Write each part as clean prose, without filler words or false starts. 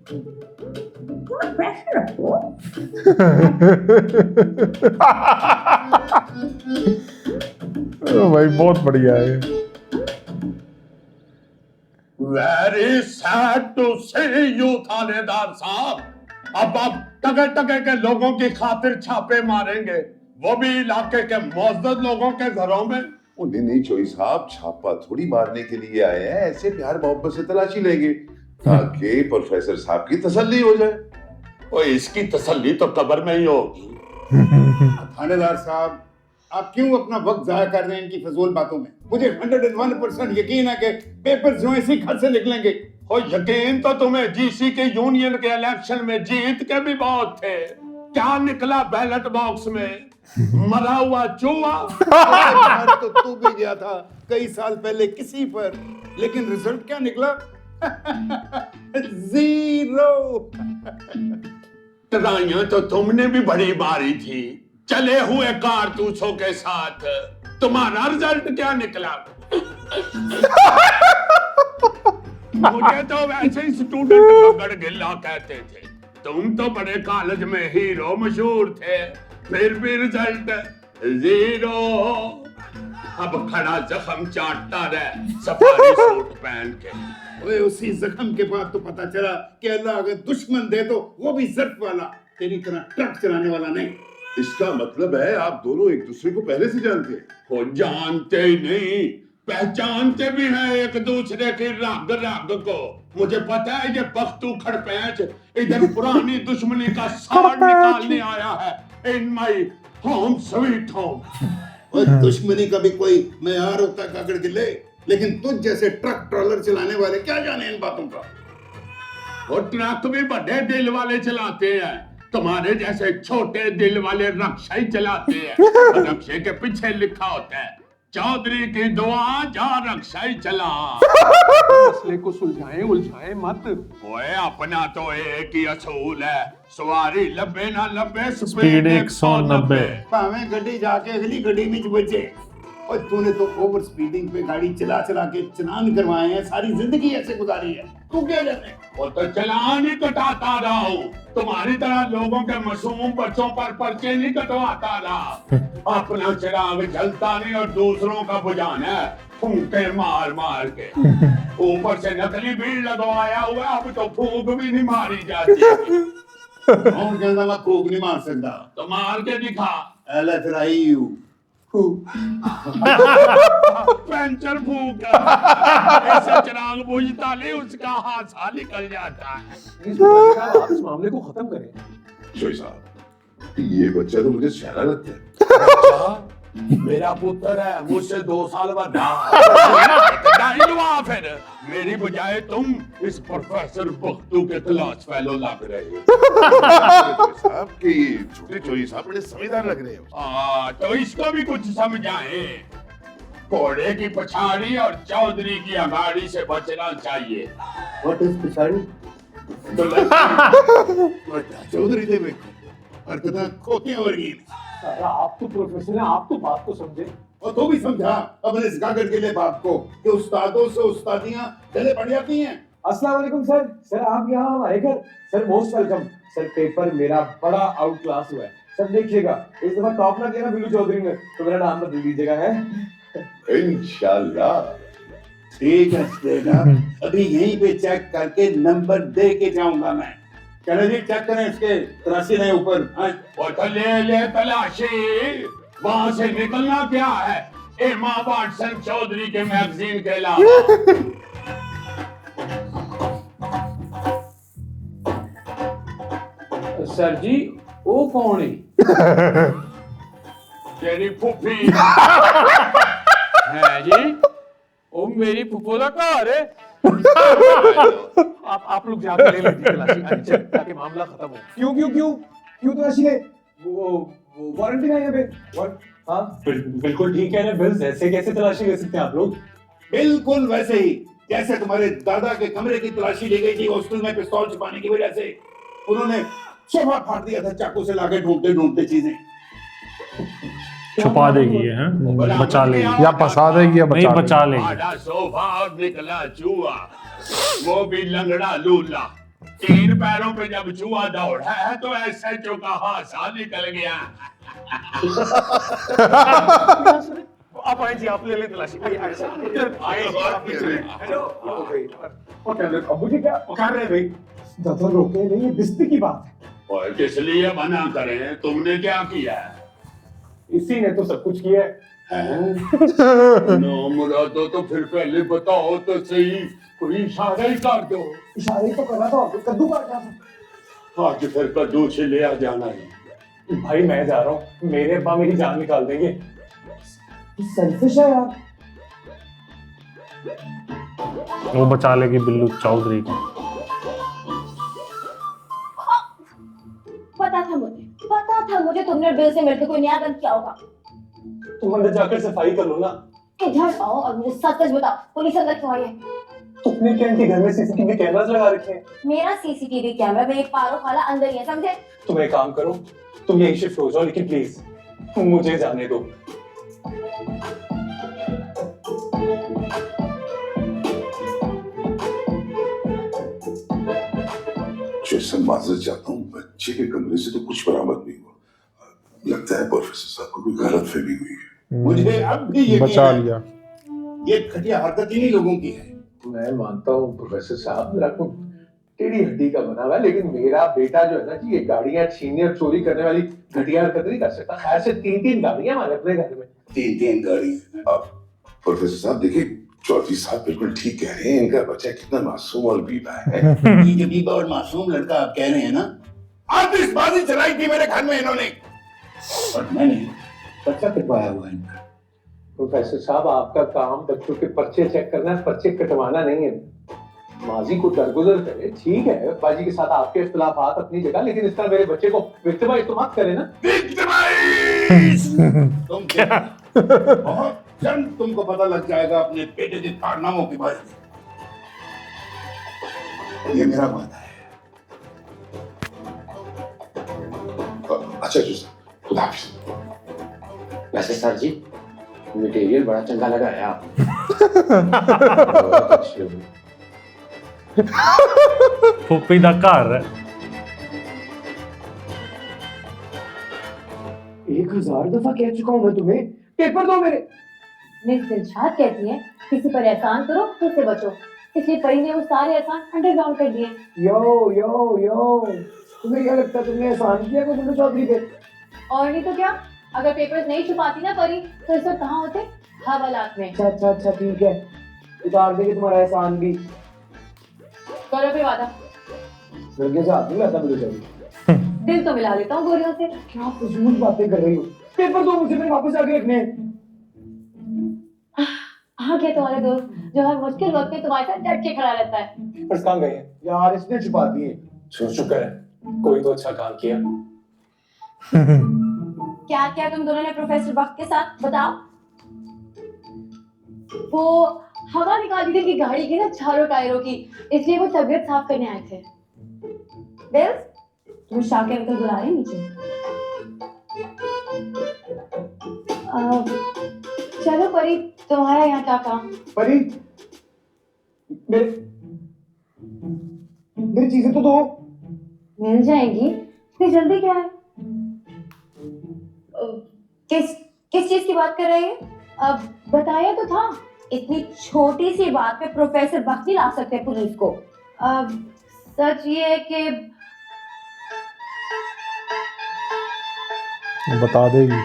थोड़ा प्रेशर रखो। ओ भाई बहुत बढ़िया है। Very sad to see you थानेदार साहब, अब आप टके टके के लोगों की खातिर छापे मारेंगे, वो भी इलाके के मौजूद लोगों के घरों में। नहीं नहीं चोई साहब, छापा थोड़ी मारने के लिए आए हैं, ऐसे प्यार मोहब्बत से तलाशी लेंगे ताकि प्रोफेसर साहब की तसल्ली हो जाए। और इसकी तसल्ली तो कब्र में ही होगी। थानेदार साहब, आप क्यों अपना वक्त जाया कर रहे हैं इनकी फजूल बातों में? मुझे 101% यकीन है कि पेपर जो इसी खत से निकलेंगे। और यकीन तो तुम्हें जीसी के यूनियन के इलेक्शन में जीत के भी बहुत थे। क्या निकला बैलेट बॉक्स में? मरा हुआ चूहा। मर तो तू भी गया था कई साल पहले किसी पर, लेकिन रिजल्ट क्या निकला? 0। ट्राइयां तो तुमने भी बड़ी मारी थी चले हुए कारतूसों के साथ। तुम्हारा रिजल्ट क्या निकला? मुझे तो वैसे ही स्टूडेंट पकड़ गिल्ला कहते थे। तुम तो बड़े कॉलेज में हीरो मशहूर थे, फिर भी रिजल्ट 0। अब खड़ा जख्म चाटता रहे सफारी सूट पहन के। ओए, उसी जख्म के बाद तो पता चला कि अल्लाह अगर दुश्मन दे तो वो भी ज़र्फ वाला, तेरी तरह ट्रक चलाने वाला नहीं। इसका मतलब है आप दोनों एक दूसरे को पहले से जानते हैं? वो जानते ही नहीं, पहचानते भी हैं एक दूसरे की रग रग को। मुझे पता है ये पख्तू खड़पैंच इधर पुरानी दुश्मनी का साड़ निकालने आया है इन माई होम स्वीट होम। और दुश्मनी का भी कोई मेयार होता है काकड़ गिल्ले, लेकिन तुझ जैसे ट्रक ट्रॉलर चलाने वाले क्या जाने इन बातों का। और ट्रक भी बड़े दिल वाले चलाते हैं, तुम्हारे जैसे छोटे दिल वाले रक्षा ही चलाते हैं। रक्षे के पीछे लिखा होता है चौधरी की दुआ जा रक्षा ही चला। मसले को सुलझाएं उलझाएं मत। ओए अपना तो एक ही असूल है, सवारी लब्बे ना लब्बे स्पीड 190। भावें गड्डी जाके अगली गड्डी में बचे। और तूने तो ओवर स्पीडिंग पे गाड़ी चला चला के चलान करवाए हैं, सारी जिंदगी ऐसे गुजारी है। तू क्या जाने? वो तो चलान ही कटाता रहा हूँ, तुम्हारी तरह लोगों के मासूम बच्चों पर पर्चे नहीं कटवाता रहा। अपना चिराग जलता नहीं और दूसरों का बुझाना है फूंके मार मार के। ऊपर से नकली भीड़ लगवाया हुआ, अब तो फूंक भी नहीं मारी जाती। कौन कहता मैं फूंक नहीं मार सकता? तो मार के दिखा। अल्लाह तेराई हूँ। पेंचर फूंक ऐसे चिराग बुझता नहीं, उसका हादसा निकल जाता है। इस मामले को खत्म करें। चोई साहब, ये बच्चा तो मुझे शहरा लगता है। मेरा पुत्र है, मुझसे 2 साल बड़ा। फिर मेरी बजाय तुम इस प्रोफेसर बख्तू के क्लास फेलो लग रहे हो। साहब के छोटे चोई साहब बड़े समझदार लग रहे हो। तो इसको भी कुछ समझाए। घोड़े की पछाड़ी और चौधरी की अगाड़ी से बचना चाहिए। What is पिछाड़ी? चौधरी दे बेटा, और कदा खोतियां वर्गी। आप तो प्रोफेसर हैं, आप तो बात को समझे। और तू भी समझा अपने इस गागर के लिए बाप को कि उस्तादों से उस्तादियां गले पड़ जाती हैं। अस्सलाम वालेकुम सर। सर आप यहाँ हमारे घर। Sir most welcome. Sir paper मेरा बड़ा आउट क्लास हुआ है। सर देखिएगा इस दफा टॉप ना किया ना बिल्लू चौधरी ने तो मेरा नाम बदल दीजिएगा। है इंशाल्लाह। ठीक है बेटा, अभी यहीं पे चेक करके नंबर दे के जाऊंगा मैं। चलो जी चेक करें इसके तलाशी नहीं ऊपर। हाँ। वो तो ले तलाशी, वहां से निकलना क्या है एमा वाटसन चौधरी के मैगजीन के अलावा। सर जी वो कौन है? तेरी फूफी है जी ओ मेरी फुफो का घर है। आप लोग जाकर ले लीजिए तलाशी अच्छा, ताकि मामला खत्म हो। क्यों तलाशी ले? वो वारंटी है यहाँ पे। हाँ बिल्कुल ठीक है ना। बिल्स ऐसे कैसे तलाशी ले सकते हैं आप लोग? बिल्कुल वैसे ही जैसे तुम्हारे दादा के कमरे की तलाशी ली गई थी हॉस्टल में पिस्तौल छुपाने की वजह से। उन्होंने सोफा फाड़ दिया था चाकू से लाके ढूंढते ढूंढते चीजें। छुपा देगी ये, हैं? बचा लेगी या फंसा देगी या नहीं बचा लेगी। आधा सोफा और निकला चूहा, वो भी लंगड़ा लूला। तीन पैरों पे जब चूहा दौड़ा है तो एसएचओ का हादसा निकल गया। आप आए जी, आप ले लें तलाशी। हेलो अबू जी, क्या कर रहे हैं भाई? ज्यादा रोके नहीं, ये बिस्ती की बात है। और किस लिए मना करें, तुमने क्या किया इसी ने तो सब कुछ किया है। है? नो मुरादो, तो फिर पहले बताओ तो सही, कोई इशारा ही कर दो। इशारे तो करा था, कद्दू काटा था। आज फिर कद्दू से ले आ जाना है। भाई मैं जा रहा हूँ, मेरे अब्बा मेरी जान निकाल देंगे। सेल्फिश है यार। वो बचा लेगी बिल्लू चौधरी को। पता था मुझे तुमने बिल से मिलकर कोई नया गन किया होगा। तुम अंदर जाकर सफाई कर लो ना। इधर आओ और मुझे सच सच बताओ, पुलिस अंदर क्यों आई है? तुमने क्या इनके घर में सीसीटीवी कैमरास लगा रखे हैं? मेरा सीसीटीवी कैमरा में एक पारो खाला अंदर ही है, समझे? तुम एक काम करो, तुम यही शिफ्ट हो जाओ, लेकिन प्लीज मुझे जाने दो। जैसे माजरत चाहता हूँ, बच्चे के कमरे से तो कुछ बरामद नहीं हुआ। लगता है प्रोफेसर साहब को कोई गलतफहमी हुई है। मुझे अब भी यकीन बचा है, लिया। ये घटिया हरकत इन्हीं लोगों की है। मैं मानता हूँ प्रोफेसर साहब, मेरा खून टेढ़ी हड्डी का बना हुआ है, लेकिन मेरा बेटा जो है ना जी, ये गाड़ियां छीनने और चोरी करने वाली घटिया हरकत नहीं कर सकता। ऐसे 3-3 गाड़ियां हमारे अपने घर में। 3-3 गाड़ी। प्रोफेसर साहब देखिए, चौधरी साहब बिल्कुल ठीक कह रहे हैं। इनका बच्चा कितना मासूम और बीबा है। ये जो बीबा और मासूम लड़का आप कह रहे हैं ना, आतिशबाजी चलाई थी मेरे घर में इन्होंने, और मैंने बच्चा कटवाया हुआ है इनका। प्रोफेसर साहब, आपका काम बच्चों के पर्चे चेक करना है, पर्चे कटवाना नहीं है। माजी को दरगुजर करे, ठीक है, बाजी के साथ आपके इख्तिलाफात अपनी जगह, लेकिन इस तरह मेरे बच्चे को विक्टिमाइज तो मत करे ना। तुम बहुत जल्द तुमको पता लग जाएगा अपने बेटे के कारनामों के बारे में। ये मेरा वादा है। अच्छा जी साहब, खुदा हाफिज। वैसे सर जी, मटेरियल बड़ा चंगा लगा है आप। फुप्पी दा घर है। 1000 दफा कह चुका हूं मैं तुम्हें, पेपर दो मेरे। मिस दिलशाद कहती है, किसी पर एहसान करो तो उससे बचो, इसलिए परी ने वो सारे एहसान अंडरग्राउंड कर दिए। यो यो यो, तुम्हें क्या लगता है तुमने एहसान किया को बिल्लू चौधरी पे? और नहीं तो क्या, अगर पेपर्स नहीं छुपाती ना परी तो इस वक्त कहाँ होते? हवालात में। अच्छा ठीक है, उतार देंगे तुम्हारा एहसान भी। करो फिर वादा। लड़के से हाथ नहीं लाता बिल्लू चौधरी। दिल तो मिला लेता हूँ गोरियों से। क्या फजूल बातें कर रही हो? पेपर दो मुझे, फिर वापस आके रखने हैं। हाँ क्या तुम्हारे दोस्त जो हर मुश्किल वक्त में तुम्हारे साथ डट के खड़ा रहता है। पर्स कहाँ गए हैं? यार इसने छुपा दिए। शुक्र है, कोई तो अच्छा काम किया। क्या क्या तुम दोनों ने प्रोफेसर बख्त के साथ, बताओ? वो हवा निकाल दी थी कि गाड़ी की ना चारों टायरों की, इसलिए वो तबीयत साफ करने आए थे। बिल, तुम शाके अंकल बुला रहे हैं नीचे। चलो परी, तुम्हारा यहाँ क्या काम? परी, मेरी चीजें तो दो। मिल जाएंगी, इतनी जल्दी क्या है? किस किस चीज की बात कर रहे हैं? अब बताया तो था, इतनी छोटी सी बात पे प्रोफेसर बख्त नहीं ला सकते पुलिस को। अब सच ये है कि बता देगी,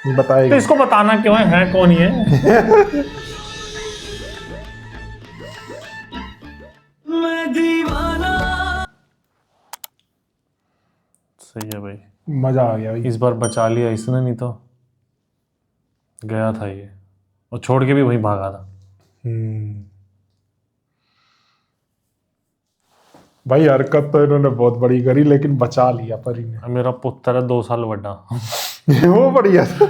नहीं बताएगी तो इसको बताना क्यों है कौन ये? मैं दीवाना। सही है भाई, मजा आ गया भाई। इस बार बचा लिया इसने, नहीं तो गया था ये, और छोड़ के भी वहीं भागा था। भाई हरकत तो इन्होंने बहुत बड़ी करी, लेकिन बचा लिया परी ने। मेरा पुत्र है 2 साल बड़ा। वो बढ़िया था।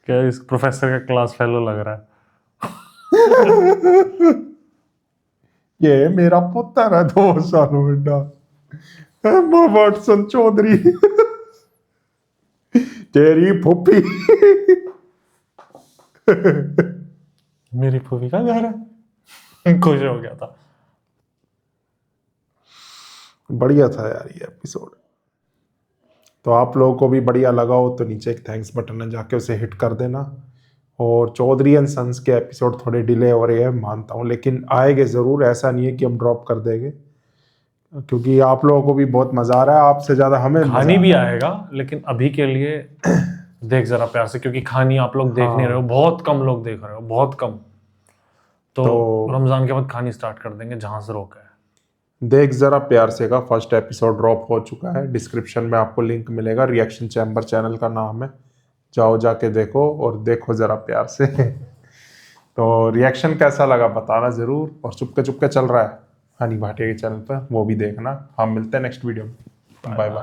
क्या इस प्रोफेसर का क्लास फेलो लग रहा है। ये मेरा पुत्र है 2 साल बड़ा, एम्मा वाटसन चौधरी। तेरी फूफी। मेरी फूफी का घर है। खुश हो गया था। बढ़िया था यार ये एपिसोड। तो आप लोगों को भी बढ़िया लगा हो तो नीचे एक थैंक्स बटन है, जाके उसे हिट कर देना। और चौधरी एंड सन्स के एपिसोड थोड़े डिले हो रहे हैं मानता हूँ, लेकिन आएंगे ज़रूर, ऐसा नहीं है कि हम ड्रॉप कर देंगे, क्योंकि आप लोगों को भी बहुत मज़ा आ रहा है, आपसे ज़्यादा हमें मज़ा खानी आ भी रहा है। आएगा, लेकिन अभी के लिए देख जरा प्यार से, क्योंकि खानी आप लोग देख नहीं रहे हो, बहुत कम लोग देख रहे हो, बहुत कम। तो रमजान के बाद खानी स्टार्ट कर देंगे जहां से रोका है। देख जरा प्यार से का फर्स्ट एपिसोड ड्रॉप हो चुका है, डिस्क्रिप्शन में आपको लिंक मिलेगा, रिएक्शन चैम्बर चैनल का नाम है, जाओ जाके देखो और देखो जरा प्यार से। तो रिएक्शन कैसा लगा बताना ज़रूर, और चुपके चुपके चल रहा है हनी भाटिया के चैनल पर, वो भी देखना। हम मिलते हैं नेक्स्ट वीडियो में, बाय बाय।